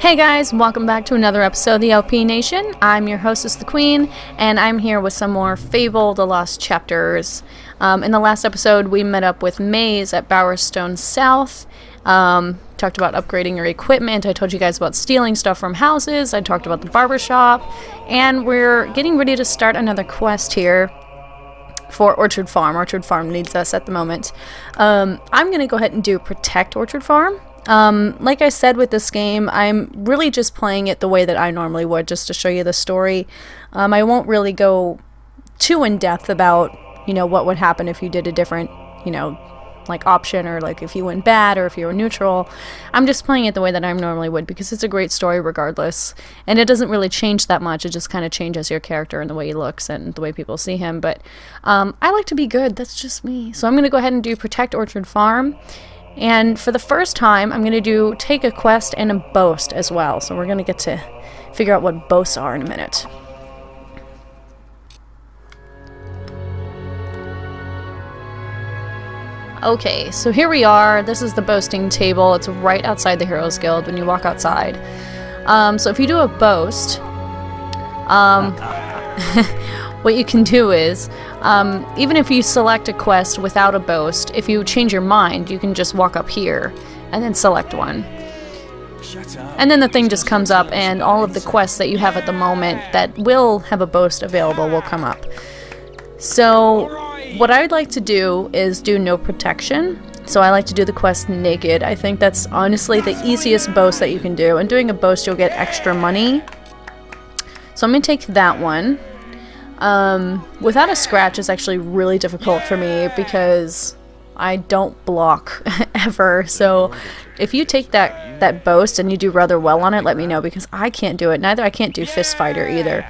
Hey guys, welcome back to another episode of the LP Nation. I'm your hostess, the Queen, and I'm here with some more Fable: The Lost Chapters. In the last episode, we met up with Maze at Bowerstone South. Talked about upgrading your equipment. I told you guys about stealing stuff from houses. I talked about the barbershop, and we're getting ready to start another quest here for Orchard Farm. Orchard Farm needs us at the moment. I'm going to go ahead and do Protect Orchard Farm. Like I said with this game, I'm really just playing it the way that I normally would, just to show you the story. I won't really go too in-depth about, you know, what would happen if you did a different, you know, like option, or like if you went bad or if you were neutral. I'm just playing it the way that I normally would because it's a great story regardless. And it doesn't really change that much, it just kind of changes your character and the way he looks and the way people see him. But I like to be good, that's just me. So I'm going to go ahead and do Protect Orchard Farm. And for the first time, I'm going to take a quest and a boast as well. So we're going to get to figure out what boasts are in a minute. Okay, so here we are. This is the boasting table. It's right outside the Heroes Guild when you walk outside. So if you do a boast, what you can do is, even if you select a quest without a boast, if you change your mind, you can just walk up here and then select one. And then the thing just comes up and all of the quests that you have at the moment that will have a boast available will come up. So what I would like to do is do no protection. So I like to do the quest naked. I think that's honestly the easiest boast that you can do. And doing a boast, you'll get extra money. So I'm going to take that one. Without a scratch is actually really difficult for me because I don't block ever. So if you take that boast and you do rather well on it, let me know because I can't do it. Neither I can't do Fist Fighter either.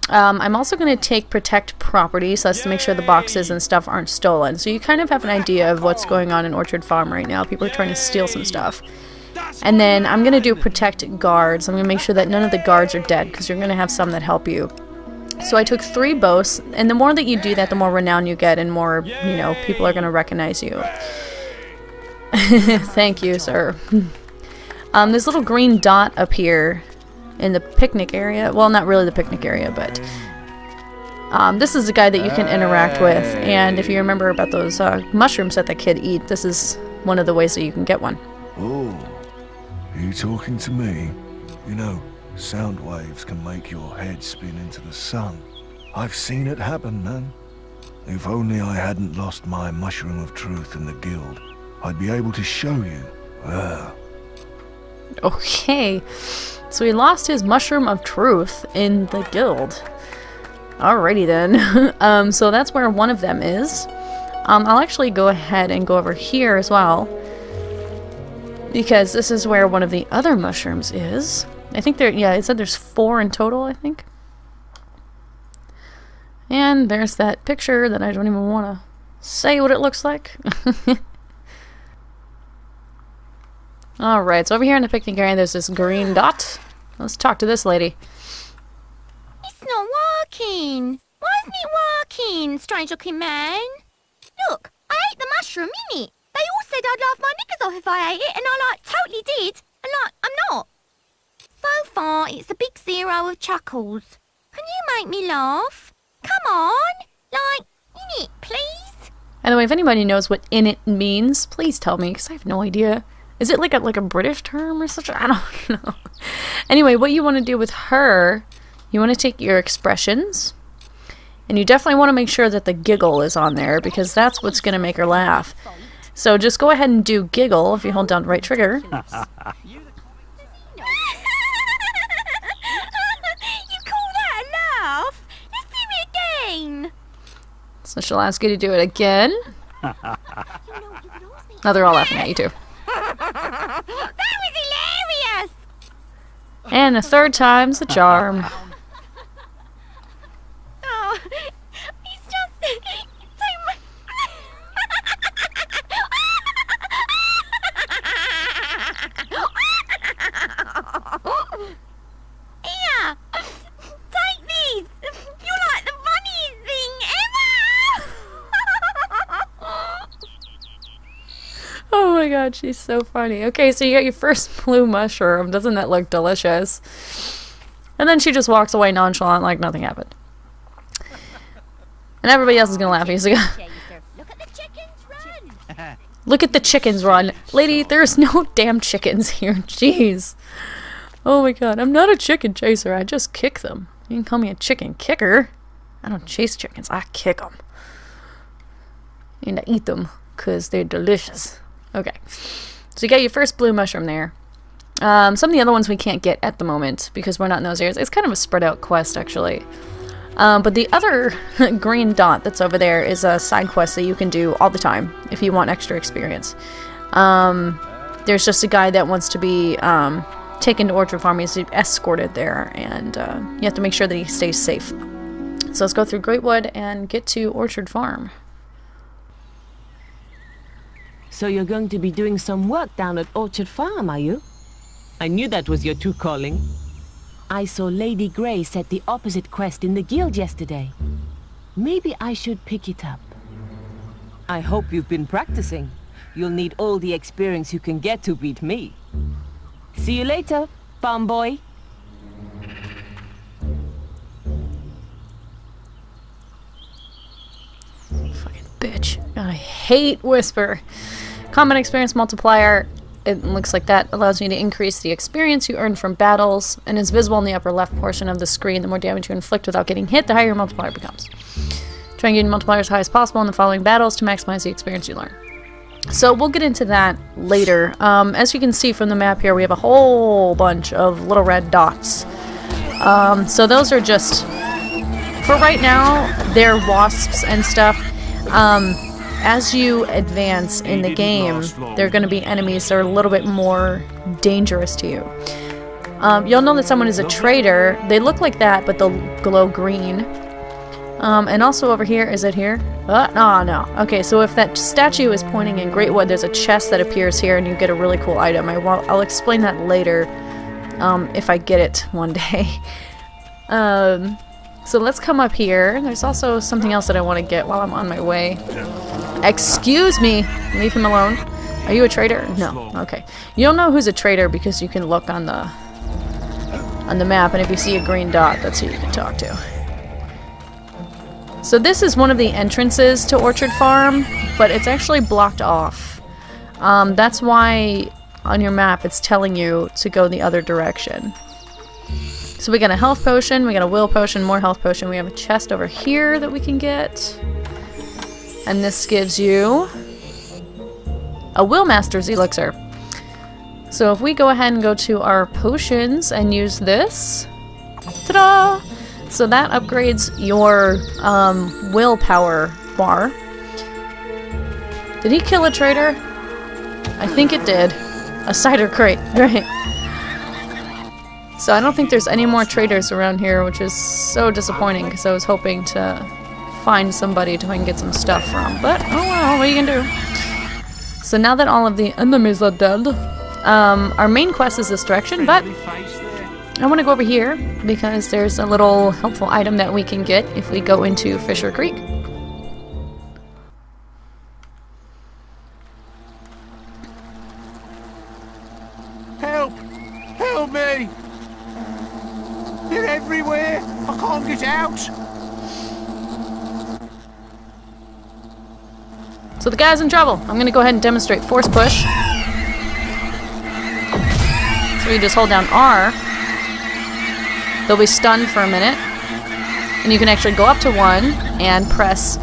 I'm also going to take Protect Property, so that's to make sure the boxes and stuff aren't stolen. So you kind of have an idea of what's going on in Orchard Farm right now. People are trying to steal some stuff. And then I'm going to do Protect Guards. I'm going to make sure that none of the guards are dead because you're going to have some that help you. So I took 3 boasts, and the more that you do that, the more renown you get and more, you know, people are going to recognize you. Thank you, sir. This little green dot up here in the picnic area, well, not really the picnic area, but this is the guy that you can interact with, and if you remember about those mushrooms that the kid eat, this is one of the ways that you can get one. Oh, are you talking to me? You know, sound waves can make your head spin into the sun. I've seen it happen, man. If only I hadn't lost my mushroom of truth in the guild, I'd be able to show you. Okay, so he lost his mushroom of truth in the guild. Alrighty then. So that's where one of them is. I'll actually go ahead and go over here as well, because this is where one of the other mushrooms is. I think there, yeah, it said there's 4 in total, I think. And there's that picture that I don't even want to say what it looks like. Alright, so over here in the picnic area there's this green dot. Let's talk to this lady. It's not working. Why isn't it working, strange looking man? Look, I ate the mushroom, innit? They all said I'd laugh my knickers off if I ate it, and I totally did. And I'm not. So far, it's a big 0 of chuckles. Can you make me laugh? Come on! Like, in it, please? By the way, if anybody knows what "in it" means, please tell me, because I have no idea. Is it like a British term or such? I don't know. Anyway, what you want to do with her, you want to take your expressions, and you definitely want to make sure that the giggle is on there, because that's what's going to make her laugh. So just go ahead and do giggle if you hold down the right trigger. So she'll ask you to do it again. Now they're all laughing at you too. That was hilarious! And a 3rd time's the charm. Oh, it's just so much. Here, take these. You're like the funniest thing ever. Oh my god. god, she's so funny. Okay, so you got your first blue mushroom. Doesn't that look delicious? And then she just walks away nonchalant like nothing happened. And everybody else is gonna laugh. He's like, Look at the chickens run. look at the chickens run. Lady, there's no damn chickens here. Jeez. Oh my god, I'm not a chicken chaser. I just kick them. You can call me a chicken kicker. I don't chase chickens. I kick them. And I eat them because they're delicious. Okay. So you got your first blue mushroom there. Some of the other ones we can't get at the moment because we're not in those areas. It's kind of a spread out quest actually. But the other green dot that's over there is a side quest that you can do all the time if you want extra experience. There's just a guy that wants to be taken to Orchard Farm. He's escorted there, and you have to make sure that he stays safe. So let's go through Greatwood and get to Orchard Farm. So you're going to be doing some work down at Orchard Farm, are you? I knew that was your true calling. I saw Lady Grey set the opposite quest in the guild yesterday. Maybe I should pick it up. I hope you've been practicing. You'll need all the experience you can get to beat me. See you later, farm boy. Fucking bitch. God, I hate Whisper. Combat experience multiplier. It looks like that allows you to increase the experience you earn from battles and is visible in the upper left portion of the screen. The more damage you inflict without getting hit, the higher your multiplier becomes. Try and get your multiplier as high as possible in the following battles to maximize the experience you learn. So we'll get into that later. As you can see from the map here, we have a whole bunch of little red dots. So those are just, for right now, they're wasps and stuff. As you advance in the game, there are going to be enemies that are a little bit more dangerous to you. You'll know that someone is a traitor. They look like that, but they'll glow green. And also over here, is it here? No. Okay, so if that statue is pointing in Greatwood, there's a chest that appears here and you get a really cool item. I'll explain that later if I get it one day. So let's come up here. There's also something else that I want to get while I'm on my way. Excuse me! Leave him alone. Are you a traitor? No. Okay. You'll know who's a traitor because you can look on the map, and if you see a green dot, that's who you can talk to. So this is one of the entrances to Orchard Farm, but it's actually blocked off. That's why on your map it's telling you to go the other direction. So we got a health potion, we got a will potion, more health potion. We have a chest over here that we can get. And this gives you a Will Master's elixir. So if we go ahead and go to our potions and use this, ta-da! So that upgrades your willpower bar. Did he kill a traitor? I think it did. A cider crate, right. So I don't think there's any more traitors around here, which is so disappointing because I was hoping to find somebody who I can get some stuff from. But, oh well, what are you gonna do? So now that all of the enemies are dead, our main quest is this direction, but I want to go over here because there's a little helpful item that we can get if we go into Fisher Creek. Help! Help me! They're everywhere! I can't get out! So the guy's in trouble. I'm going to go ahead and demonstrate force push. So you just hold down R. They'll be stunned for a minute. And you can actually go up to one and press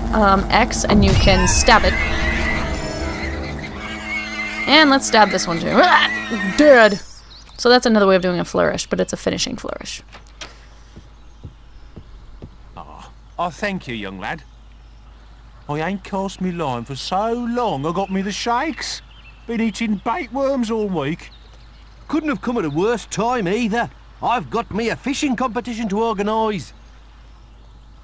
X and you can stab it. And let's stab this one too. Dead! So that's another way of doing a flourish, but it's a finishing flourish. Oh, thank you, young lad. I ain't cast me line for so long, I got me the shakes. Been eating bait worms all week. Couldn't have come at a worse time either. I've got me a fishing competition to organise.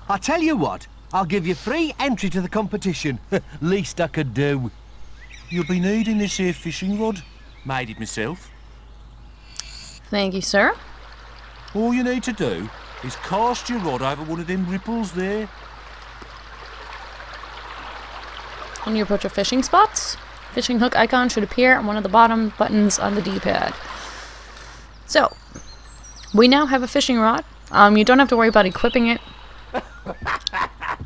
I tell you what, I'll give you free entry to the competition. Least I could do. You'll be needing this here fishing rod. Made it myself. Thank you, sir. All you need to do is cast your rod over one of them ripples there. When you approach your fishing spots, Fishing hook icon should appear on one of the bottom buttons on the D-pad. So, we now have a fishing rod. You don't have to worry about equipping it.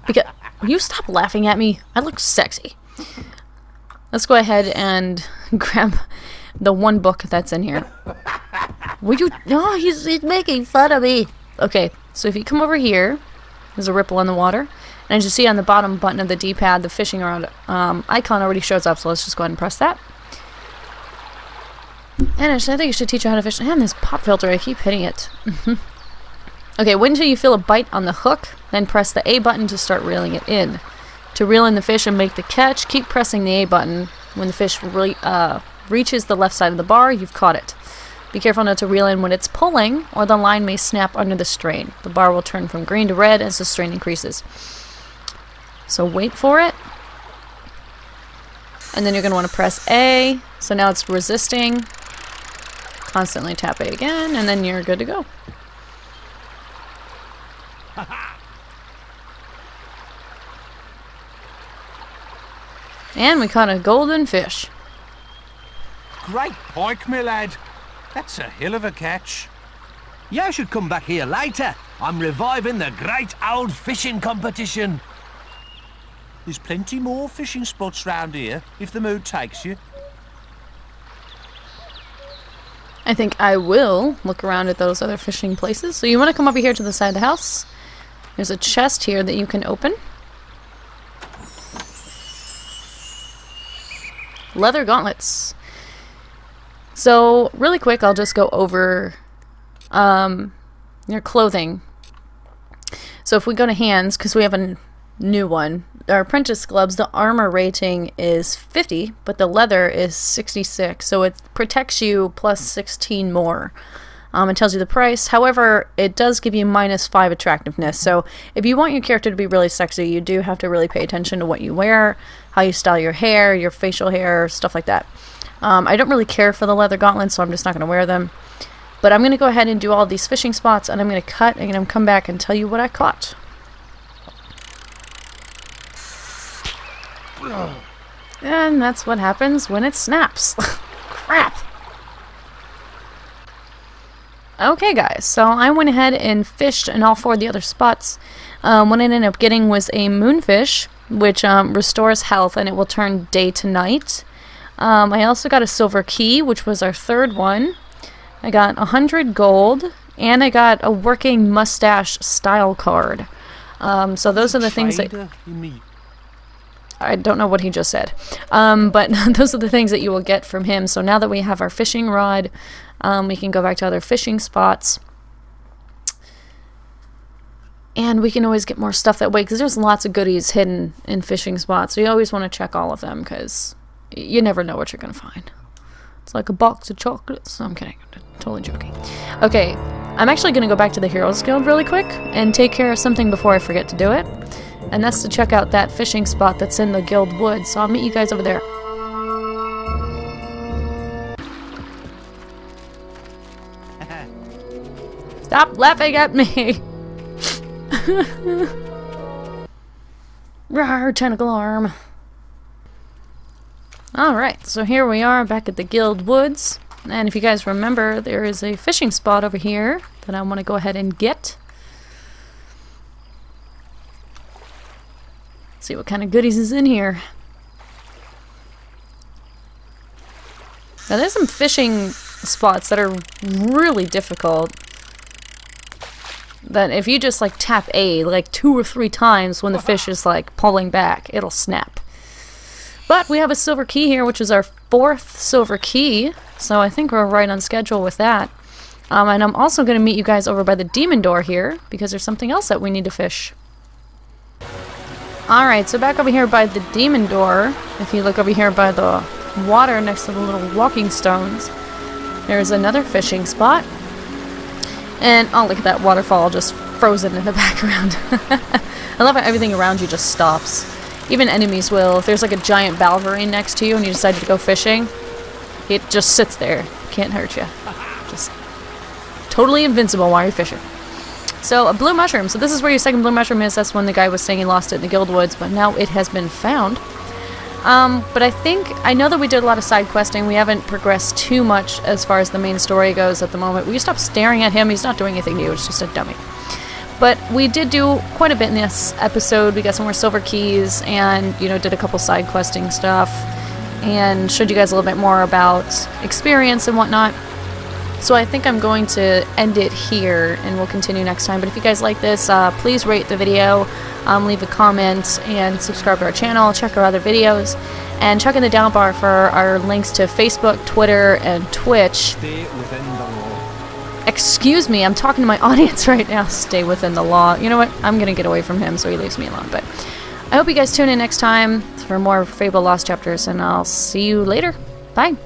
Because, will you stop laughing at me? I look sexy. Let's go ahead and grab the one book that's in here. Will you? No, he's making fun of me. Okay, so if you come over here, there's a ripple in the water. And as you see on the bottom button of the D-pad, the fishing rod icon already shows up, so let's just go ahead and press that. And I think you should teach you how to fish. And this pop filter, I keep hitting it. Okay, wait until you feel a bite on the hook, then press the A button to start reeling it in. To reel in the fish and make the catch, keep pressing the A button. When the fish reaches the left side of the bar, you've caught it. Be careful not to reel in when it's pulling, or the line may snap under the strain. The bar will turn from green to red as the strain increases. So wait for it. And then you're going to want to press A. So now it's resisting. Constantly tap A again, and then you're good to go. And we caught a golden fish. Great pike, my lad. That's a hell of a catch. You should come back here later. I'm reviving the great old fishing competition. There's plenty more fishing spots round here, if the mood takes you. I think I will look around at those other fishing places. So you want to come over here to the side of the house. There's a chest here that you can open. Leather gauntlets. So really quick, I'll just go over your clothing. So if we go to hands, because we have a new one, our apprentice gloves, the armor rating is 50, but the leather is 66, so it protects you plus 16 more. It tells you the price. However, it does give you -5 attractiveness, so if you want your character to be really sexy, you do have to really pay attention to what you wear, how you style your hair, your facial hair, stuff like that. I don't really care for the leather gauntlets, so I'm just not going to wear them. But I'm going to go ahead and do all these fishing spots, and I'm going to cut, and I'm going to come back and tell you what I caught. And that's what happens when it snaps. Crap! Okay guys, so I went ahead and fished in all 4 of the other spots. What I ended up getting was a moonfish, which restores health and it will turn day to night. I also got a silver key, which was our 3rd one. I got 100 gold, and I got a working mustache style card. So those are the things that... I don't know what he just said. But those are the things that you will get from him. So now that we have our fishing rod, we can go back to other fishing spots. And we can always get more stuff that way, because there's lots of goodies hidden in fishing spots. So you always want to check all of them, because you never know what you're going to find. It's like a box of chocolates. I'm kidding. I'm totally joking. Okay, I'm actually going to go back to the Heroes Guild really quick and take care of something before I forget to do it. And that's to check out that fishing spot that's in the guild woods. So I'll meet you guys over there. Stop laughing at me! Rawr, tentacle arm. Alright, so here we are back at the guild woods. And if you guys remember, there is a fishing spot over here that I want to go ahead and get. See what kind of goodies is in here. Now there's some fishing spots that are really difficult. That if you just like tap A like 2 or 3 times when the fish is like pulling back, it'll snap. But we have a silver key here, which is our 4th silver key. So I think we're right on schedule with that. And I'm also going to meet you guys over by the demon door here, because there's something else that we need to fish. Alright, so back over here by the demon door, if you look over here by the water next to the little walking stones, there's another fishing spot. And, oh, look at that waterfall just frozen in the background. I love how everything around you just stops. Even enemies will. If there's like a giant balverine next to you and you decide to go fishing, it just sits there. Can't hurt you. Just totally invincible while you're fishing. So, a blue mushroom. So this is where your second blue mushroom is. That's when the guy was saying he lost it in the guild woods, but now it has been found. But I know that we did a lot of side questing. We haven't progressed too much as far as the main story goes at the moment. Will you stop staring at him? He's not doing anything new. It's just a dummy. But we did do quite a bit in this episode. We got some more silver keys and, you know, did a couple side questing stuff and showed you guys a little bit more about experience and whatnot. So I think I'm going to end it here and we'll continue next time. But if you guys like this, please rate the video, leave a comment, and subscribe to our channel. Check our other videos. And check in the down bar for our links to Facebook, Twitter, and Twitch. Stay within the law. Excuse me, I'm talking to my audience right now. Stay within the law. You know what? I'm going to get away from him so he leaves me alone. But I hope you guys tune in next time for more Fable Lost Chapters, and I'll see you later. Bye.